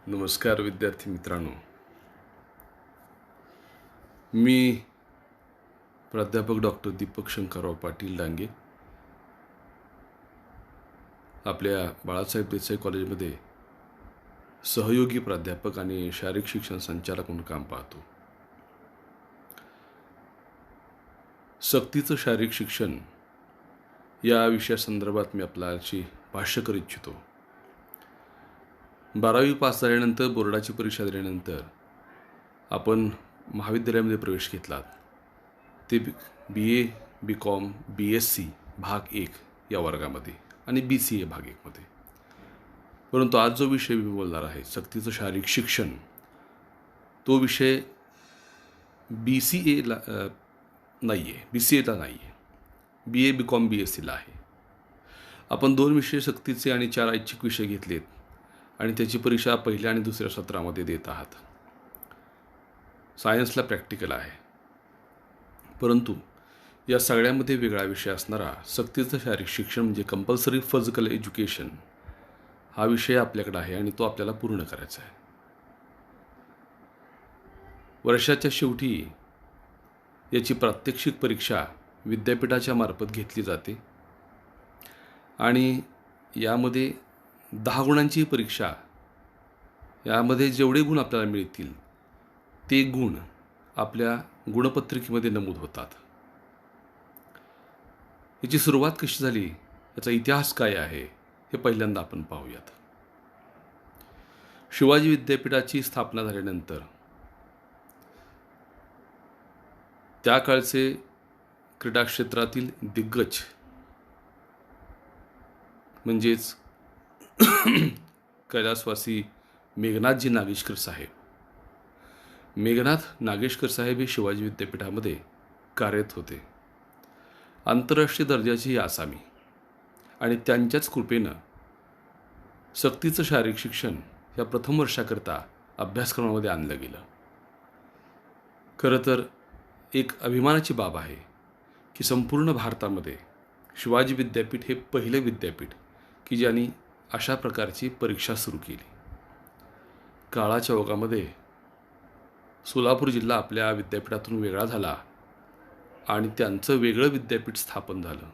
नमस्कार विद्यार्थी मित्रांनो, मी प्राध्यापक डॉक्टर दीपक शंकरराव पाटील डांगे आपल्या बाळासाहेब देसाई कॉलेजमध्ये सहयोगी प्राध्यापक आणि शारीरिक शिक्षण संचालक म्हणून काम पाहतो. सक्तीचं शारीरिक शिक्षण या विषयासंदर्भात मी आपल्याशी भाष्य करू इच्छितो. 12वी पास झाल्यानंतर बोर्डाची परीक्षा दिल्यानंतर आपण महाविद्यालयामध्ये प्रवेश घेतलात. ते BA, BCom, BSc भाग 1 या वर्गामध्ये आणि BCA भाग 1 मध्ये. परंतु आज जो विषय मी बोलणार आहे, सक्तीचं शारीरिक शिक्षण, तो विषय BCAला नाही आहे, BCAला नाही आहे, BA, BCom, BScला आहे. आपण 2 विषय सक्तीचे आणि 4 ऐच्छिक विषय घेतलेत आणि त्याची परीक्षा पहिल्या आणि दुसऱ्या सत्रामध्ये देत आहात. सायन्सला प्रॅक्टिकल आहे, परंतु या सगळ्यामध्ये वेगळा विषय असणारा सक्तीचं शारीरिक शिक्षण म्हणजे कंपल्सरी फिजिकल एज्युकेशन हा विषय आपल्याकडे आहे आणि तो आपल्याला पूर्ण करायचा आहे. वर्षाच्या शेवटी याची प्रात्यक्षिक परीक्षा विद्यापीठाच्या मार्फत घेतली जाते आणि यामध्ये 10 गुणांची परीक्षा. यामध्ये जेवढे गुण आपल्याला मिळतील ते गुण आपल्या गुणपत्रिकेमध्ये नमूद होतात. याची सुरुवात कशी झाली, याचा इतिहास काय आहे, हे पहिल्यांदा आपण पाहूयात. शिवाजी विद्यापीठाची स्थापना झाल्यानंतर त्या काळचे क्रीडा क्षेत्रातील दिग्गज म्हणजेच कैलासवासी मेघनाथजी नागेशकर साहेब, मेघनाथ नागेशकर साहेब हे शिवाजी विद्यापीठामध्ये कार्यरत होते. आंतरराष्ट्रीय दर्जाची आसामी आणि त्यांच्याच कृपेनं सक्तीचं शारीरिक शिक्षण या प्रथम वर्षाकरता अभ्यासक्रमामध्ये आणलं गेलं. खरं तर एक अभिमानाची बाब आहे की संपूर्ण भारतामध्ये शिवाजी विद्यापीठ हे पहिलं विद्यापीठ की ज्यांनी अशा प्रकारची परीक्षा सुरू केली. काळाच्या ओघामध्ये सोलापूर जिल्हा आपल्या विद्यापीठातून वेगळा झाला आणि त्यांचं वेगळं विद्यापीठ स्थापन झालं.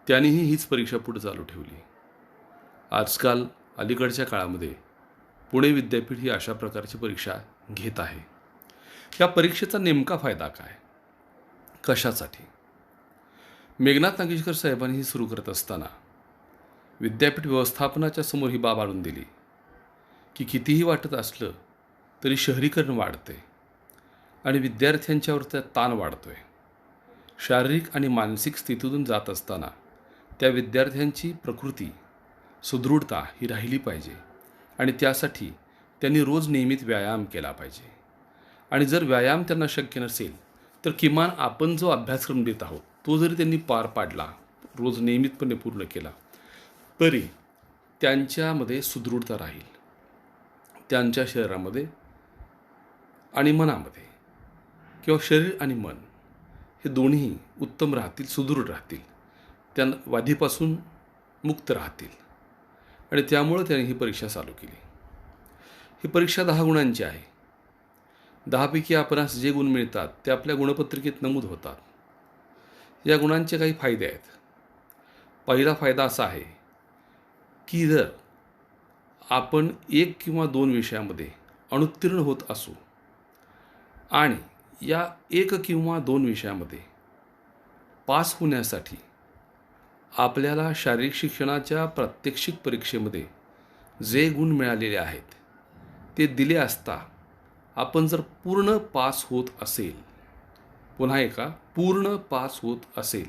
त्यांनीही हीच परीक्षा पुढे चालू ठेवली. आजकाल अलीकडच्या काळामध्ये पुणे विद्यापीठ ही अशा प्रकारची परीक्षा घेत आहे. या परीक्षेचा नेमका फायदा काय, कशासाठी? मेघनाथ नागेशकर साहेबांनी ही सुरू करत असताना विद्यापीठ व्यवस्थापनाच्या समोर ही बाब आणून दिली की कितीही वाटत असलं तरी शहरीकरण वाढते आणि विद्यार्थ्यांच्यावरचा ताण वाढतो आहे. शारीरिक आणि मानसिक स्थितीतून जात असताना त्या विद्यार्थ्यांची प्रकृती, सुदृढता ही राहिली पाहिजे आणि त्यासाठी त्यांनी रोज नियमित व्यायाम केला पाहिजे. आणि जर व्यायाम त्यांना शक्य नसेल तर किमान आपण जो अभ्यासक्रम देत आहोत तो जरी त्यांनी पार पाडला, रोज नियमितपणे पूर्ण केला, तरी त्यांच्यामध्ये सुदृढता राहील. त्यांच्या शरीरामध्ये आणि मनामध्ये, किंवा शरीर आणि मन हे दोन्ही उत्तम राहतील, सुदृढ राहतील, त्यांना व्याधीपासून मुक्त राहतील. आणि त्यामुळं त्याने ही परीक्षा चालू केली. ही परीक्षा 10 गुणांची आहे. 10 पैकी आपणास जे गुण मिळतात ते आपल्या गुणपत्रिकेत नमूद होतात. या गुणांचे काही फायदे आहेत. पहिला फायदा असा आहे की जर आपण 1 किंवा 2 विषयामध्ये अनुत्तीर्ण होत असू आणि या 1 किंवा 2 विषयामध्ये पास होण्यासाठी आपल्याला शारीरिक शिक्षणाच्या प्रात्यक्षिक परीक्षेमध्ये जे गुण मिळालेले आहेत ते दिले असता आपण जर पूर्ण पास होत असेल, पुन्हा एका पूर्ण पास होत असेल,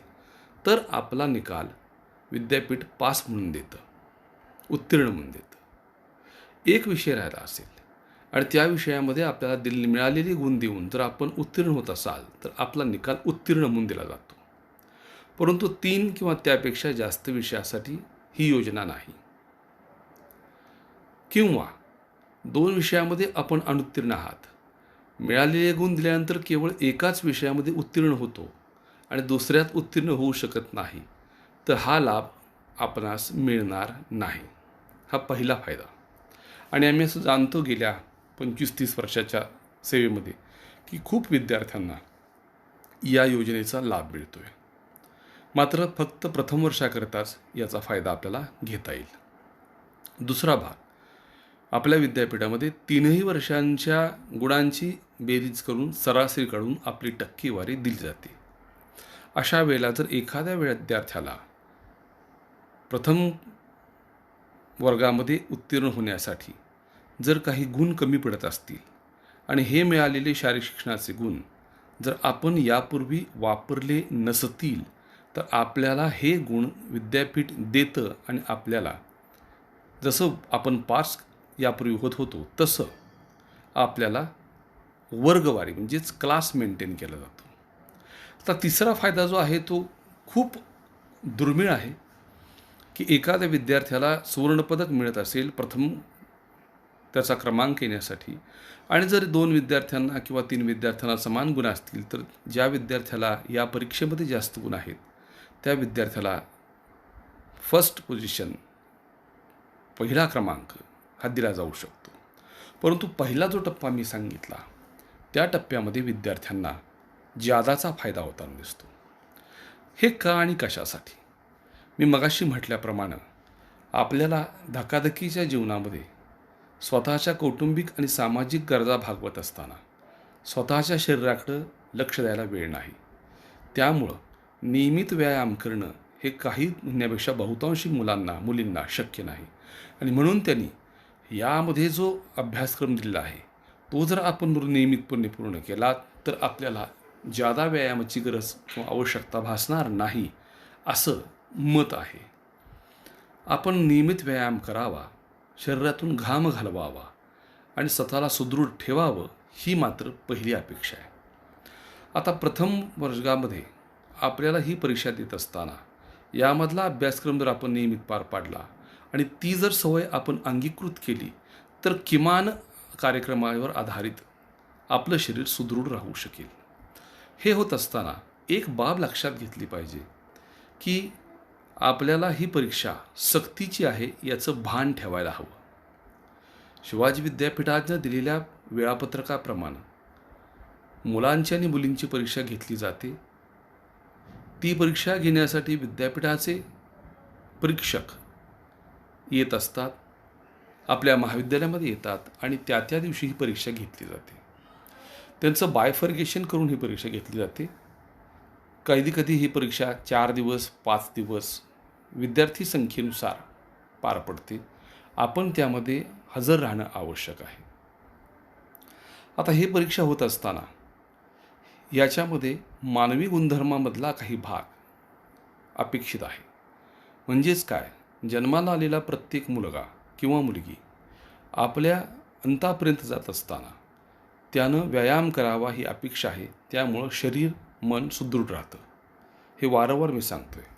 तर आपला निकाल विद्यापीठ पास म्हणून देतं, उत्तीर्ण म्हणून देतं. एक विषय राहिला असेल आणि त्या विषयामध्ये आपल्याला मिळालेले गुण देऊन जर आपण उत्तीर्ण होत असाल तर आपला निकाल उत्तीर्ण म्हणून दिला जातो. परंतु 3 किंवा त्यापेक्षा जास्त विषयासाठी ही योजना नाही. किंवा 2 विषयामध्ये आपण अनुत्तीर्ण आहात, मिळालेले गुण दिल्यानंतर केवळ एकाच विषयामध्ये उत्तीर्ण होतो आणि दुसऱ्यात उत्तीर्ण होऊ शकत नाही, तर हा लाभ आपणास मिळणार नाही. हा पहिला फायदा. आणि आम्ही असं जाणतो गेल्या 25-30 वर्षाच्या सेवेमध्ये की खूप विद्यार्थ्यांना या योजनेचा लाभ मिळतो आहे. मात्र फक्त प्रथम वर्षाकरताच याचा फायदा आपल्याला घेता येईल. दुसरा भाग, आपल्या विद्यापीठामध्ये 3ही वर्षांच्या गुणांची बेरीज करून सरासरी काढून आपली टक्केवारी दिली जाते. अशा वेळेला जर एखाद्या विद्यार्थ्याला प्रथम वर्गामध्ये उत्तीर्ण होण्यासाठी जर काही गुण कमी पडत असतील आणि हे मिळालेले शारीरिक शिक्षणाचे गुण जर आपण यापूर्वी वापरले नसतील तर आपल्याला हे गुण विद्यापीठ देतं आणि आपल्याला जसं आपण पास यापूर्वी होत होतो तसं आपल्याला वर्गवारी म्हणजेच क्लास मेंटेन केला जातो. आता तिसरा फायदा जो आहे तो खूप दुर्मिळ आहे की एखाद्या विद्यार्थ्याला सुवर्णपदक मिळत असेल प्रथम त्याचा क्रमांक येण्यासाठी आणि जर 2 विद्यार्थ्यांना किंवा 3 विद्यार्थ्यांना समान गुण असतील तर ज्या विद्यार्थ्याला या परीक्षेमध्ये जास्त गुण आहेत त्या विद्यार्थ्याला फर्स्ट पोझिशन पहिला क्रमांक हा दिला जाऊ शकतो. परंतु पहिला जो टप्पा मी सांगितला त्या टप्प्यामध्ये विद्यार्थ्यांना ज्यादाचा फायदा होताना दिसतो. हे का आणि कशासाठी? मी मगाशी म्हटल्याप्रमाणे आपल्याला धकाधकीच्या जीवनामध्ये स्वतःच्या कौटुंबिक आणि सामाजिक गरजा भागवत असताना स्वतःच्या शरीराकडं लक्ष द्यायला वेळ नाही. त्यामुळं नियमित व्यायाम करणं हे काही म्हणण्यापेक्षा बहुतांशी मुलींना शक्य नाही. आणि म्हणून त्यांनी यामध्ये जो अभ्यासक्रम दिलेला आहे तो जर आपण नियमितपणे पूर्ण केला तर आपल्याला जादा व्यायामाची गरज किंवा आवश्यकता भासणार नाही असं मत आहे. आपण नियमित व्यायाम करावा, शरीरातून घाम घालवावा आणि स्वतःला सुदृढ ठेवावं ही मात्र पहिली अपेक्षा आहे. आता प्रथम वर्गामध्ये आपल्याला ही परीक्षा देत असताना यामधला अभ्यासक्रम जर आपण नियमित पार पाडला आणि ती जर सवय आपण अंगीकृत केली तर किमान कार्यक्रमावर आधारित आपलं शरीर सुदृढ राहू शकेल. हे होत असताना एक बाब लक्षात घेतली पाहिजे की आपल्याला ही परीक्षा सक्तीची आहे याचं भान ठेवायला हवं. शिवाजी विद्यापीठानं दिलेल्या वेळापत्रकाप्रमाणे मुलांची आणि मुलींची परीक्षा घेतली जाते. ती परीक्षा घेण्यासाठी विद्यापीठाचे परीक्षक येत असतात, आपल्या महाविद्यालयामध्ये येतात आणि त्या दिवशी ही परीक्षा घेतली जाते. त्यांचं बायफर्गेशन करून ही परीक्षा घेतली जाते. कधी ही परीक्षा 4 दिवस 5 दिवस विद्यार्थी संख्येनुसार पार पडते. आपण त्यामध्ये हजर राहणं आवश्यक आहे. आता ही परीक्षा होत असताना याच्यामध्ये मानवी गुणधर्मामधला काही भाग अपेक्षित आहे. म्हणजेच काय, जन्माला आलेला प्रत्येक मुलगा किंवा मुलगी आपल्या अंतापर्यंत जात असताना त्यानं व्यायाम करावा ही अपेक्षा आहे. त्यामुळं शरीर मन सुदृढ राहतं. हे वारंवार मी सांगतो आहे.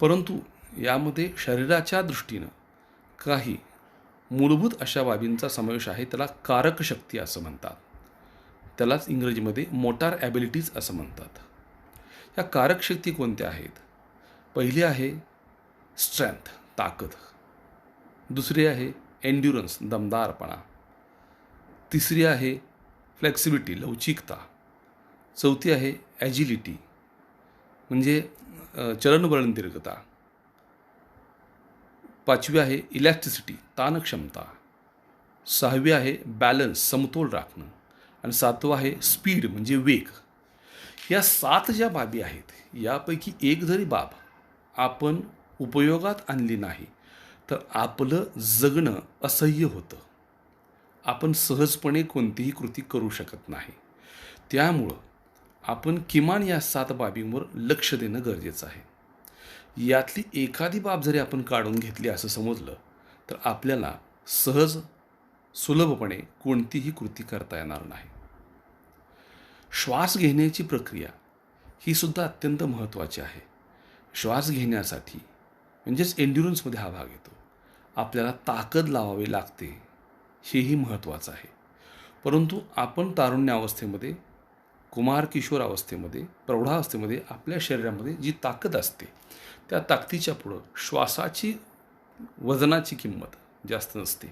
परंतु यामध्ये शरीराच्या दृष्टीनं काही मूलभूत अशा बाबींचा समावेश आहे. त्याला कारक शक्ती असं म्हणतात. त्यालाच इंग्रजीमध्ये मोटार ॲबिलिटीज असं म्हणतात. या कारक शक्ती कोणत्या आहेत? पहिली आहे स्ट्रेंथ, ताकद. दुसरी आहे एन्ड्युरन्स, दमदारपणा. तिसरी आहे फ्लेक्सिबिलिटी, लवचिकता. चौथी आहे ॲजिलिटी म्हणजे चलनवलन दीर्घता. पाचवी आहे इलॅस्टिसिटी, ताणक्षमता. सहावी आहे बॅलन्स, समतोल राखणं. आणि सातवं आहे स्पीड म्हणजे वेग. या 7 ज्या बाबी आहेत यापैकी एक जरी बाब आपण उपयोगात आणली नाही तर आपलं जगणं असह्य होतं. आपण सहजपणे कोणतीही कृती करू शकत नाही. त्यामुळं आपण किमान या 7 बाबींवर लक्ष देणं गरजेचं आहे. यातली एखादी बाब जरी आपण काढून घेतली असं समजलं तर आपल्याला सहज सुलभपणे कोणतीही कृती करता येणार नाही. श्वास घेण्याची प्रक्रिया ही सुद्धा अत्यंत महत्त्वाची आहे. श्वास घेण्यासाठी म्हणजेच एन्ड्युरन्समध्ये हा भाग येतो. आपल्याला ताकद लावावी लागते, हेही महत्त्वाचं आहे. परंतु आपण तारुण्यावस्थेमध्ये कुमार किशोर अवस्थेमध्ये, प्रौढावस्थेमध्ये आपल्या शरीरामध्ये जी ताकद असते त्या ताकदीच्या पुढं श्वासाची वजनाची किंमत जास्त नसते,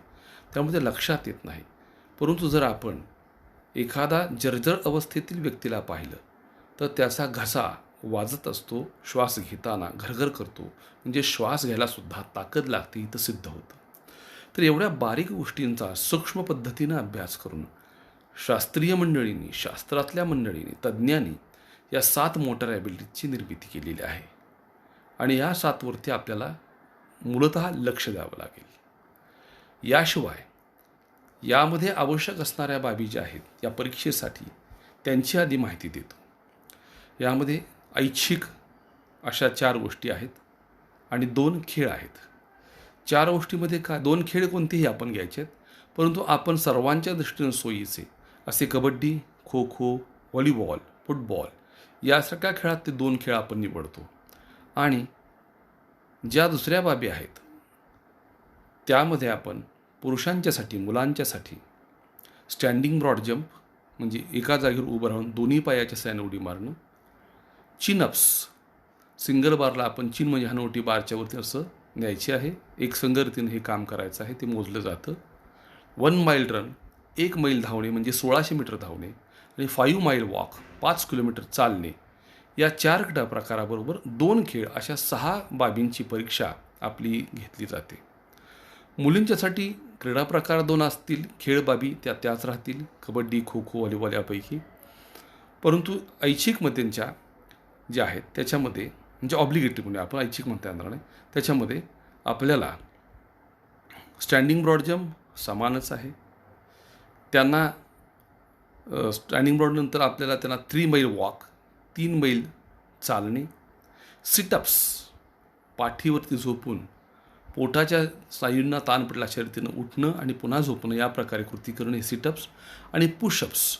त्यामुळे ते लक्षात येत नाही. परंतु जर आपण एखादा जर्जर अवस्थेतील व्यक्तीला पाहिलं तर त्याचा घसा वाजत असतो, श्वास घेताना घरघर करतो, म्हणजे श्वास घ्यायलासुद्धा ताकद लागते इथं सिद्ध होतं. तर एवढ्या बारीक गोष्टींचा सूक्ष्म पद्धतीनं अभ्यास करून शास्त्रीय मंडळींनी, शास्त्रातल्या मंडळींनी, तज्ज्ञांनी या 7 मोटर ॲबिलिटीजची निर्मिती केलेली आहे. आणि या 7वरती आपल्याला मूलतः लक्ष द्यावं लागेल. याशिवाय यामध्ये आवश्यक असणाऱ्या बाबी ज्या आहेत या परीक्षेसाठी त्यांची आधी माहिती देतो. यामध्ये ऐच्छिक अशा 4 गोष्टी आहेत आणि 2 खेळ आहेत. 4 गोष्टीमध्ये 2 खेळ कोणतेही आपण घ्यायचे आहेत, परंतु आपण सर्वांच्या दृष्टीनं सोयीचे असे कबड्डी, खो खो, व्हॉलीबॉल, फुटबॉल यासारख्या खेळात ते 2 खेळ आपण निवडतो. आणि ज्या दुसऱ्या बाबी आहेत त्यामध्ये आपण पुरुषांच्यासाठी, मुलांच्यासाठी स्टँडिंग ब्रॉड जंप म्हणजे एका जागेवर उभं राहून दोन्ही पायाच्या साहाय्याने उडी मारणं, चिनअप्स, सिंगल बारला आपण चिन म्हणजे हनुवटी बारच्या वरती असं न्यायची आहे, एक संगतीनं हे काम करायचं आहे, ते मोजलं जातं. 1 माईल रन, 1 मैल धावणे म्हणजे 1600 मीटर धावणे, आणि 5 माईल वॉक, 5 किलोमीटर चालणे, या 4 क्रीडा प्रकाराबरोबर 2 खेळ अशा 6 बाबींची परीक्षा आपली घेतली जाते. मुलींच्यासाठी क्रीडा प्रकार 2 असतील, खेळ बाबी त्याच राहतील, कबड्डी, खो खो, व्हॉलीबॉल यापैकी. परंतु ऐच्छिकमध्येच्या ज्या आहेत त्याच्यामध्ये म्हणजे ऑब्लिगेटरी म्हणजे आपण ऐच्छिक म्हणता येणार नाही, त्याच्यामध्ये आपल्याला स्टँडिंग ब्रॉड जंप समानच आहे. त्यांना स्टँडिंग ब्रॉडनंतर आपल्याला त्यांना 3 मैल वॉक, 3 मैल चालणे, सिटअप्स पाठीवरती झोपून पोटाच्या स्नायूंना ताण पडला शर्यतीनं उठणं आणि पुन्हा झोपणं या प्रकारे कृती करणे सिटअप्स, आणि पुशअप्स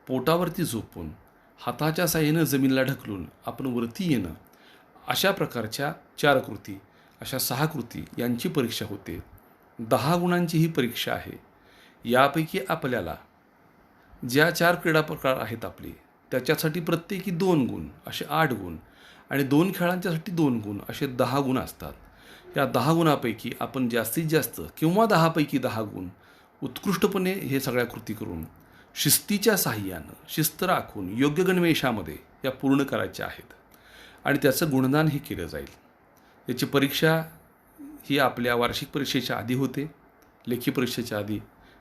पोटावरती झोपून हाताच्या साहाय्यानं जमिनीला ढकलून आपण वरती येणं, अशा प्रकारच्या 4 कृती, अशा 6 कृती यांची परीक्षा होते. 10 गुणांची ही परीक्षा आहे. यापैकी आपल्याला ज्या 4 क्रीडा प्रकार आहेत आपले त्याच्यासाठी प्रत्येकी 2 गुण असे 8 गुण, आणि 2 खेळांच्यासाठी 2 गुण असे 10 गुण असतात. या 10 गुणापैकी आपण जास्तीत जास्त किंवा 10 पैकी 10 गुण उत्कृष्टपणे हे सगळ्या कृती करून शिस्तीच्या साहाय्यानं, शिस्त राखून योग्य गणवेशामध्ये या पूर्ण करायच्या आहेत, आणि त्याचं गुणदान हे केलं जाईल. याची परीक्षा ही आपल्या वार्षिक परीक्षेच्या आधी होते, लेखी परीक्षेच्या आधी.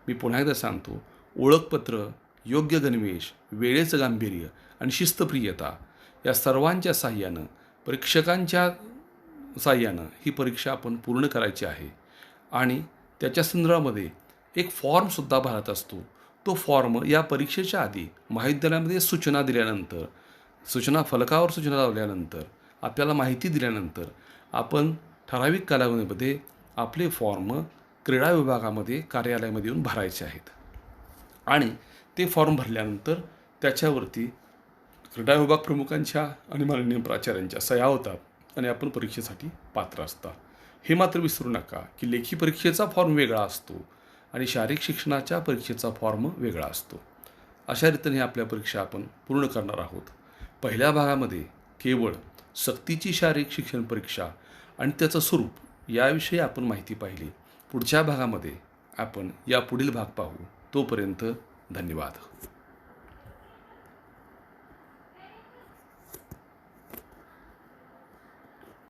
मी पुन्हा एकदा सांगतो, ओळखपत्र, योग्य गणवेश, वेळेचं गांभीर्य आणि शिस्तप्रियता या सर्वांच्या साहाय्यानं, परीक्षकांच्या साहाय्यानं ही परीक्षा आपण पूर्ण करायची आहे. आणि त्याच्या संदर्भामध्ये एक फॉर्मसुद्धा भरत असतो. तो फॉर्म या परीक्षेच्या आधी महाविद्यालयामध्ये सूचना दिल्यानंतर, सूचना फलकावर सूचना लावल्यानंतर, आपल्याला माहिती दिल्यानंतर आपण ठराविक कालावधीमध्ये आपले फॉर्म क्रीडा विभागामध्ये कार्यालयामध्ये येऊन भरायचे आहेत. आणि ते फॉर्म भरल्यानंतर त्याच्यावरती क्रीडा विभाग प्रमुखांच्या आणि माननीय प्राचार्यांच्या सह्या होतात आणि आपण परीक्षेसाठी पात्र असता. हे मात्र विसरू नका की लेखी परीक्षेचा फॉर्म वेगळा असतो आणि शारीरिक शिक्षणाच्या परीक्षेचा फॉर्म वेगळा असतो. अशा रीतीने आपल्या परीक्षा आपण पूर्ण करणार आहोत. पहिल्या भागामध्ये केवळ सक्तीची शारीरिक शिक्षण परीक्षा आणि त्याचं स्वरूप याविषयी आपण माहिती पाहिली. पुढच्या भागामध्ये आपण या पुढील भाग पाहू. तोपर्यंत धन्यवाद.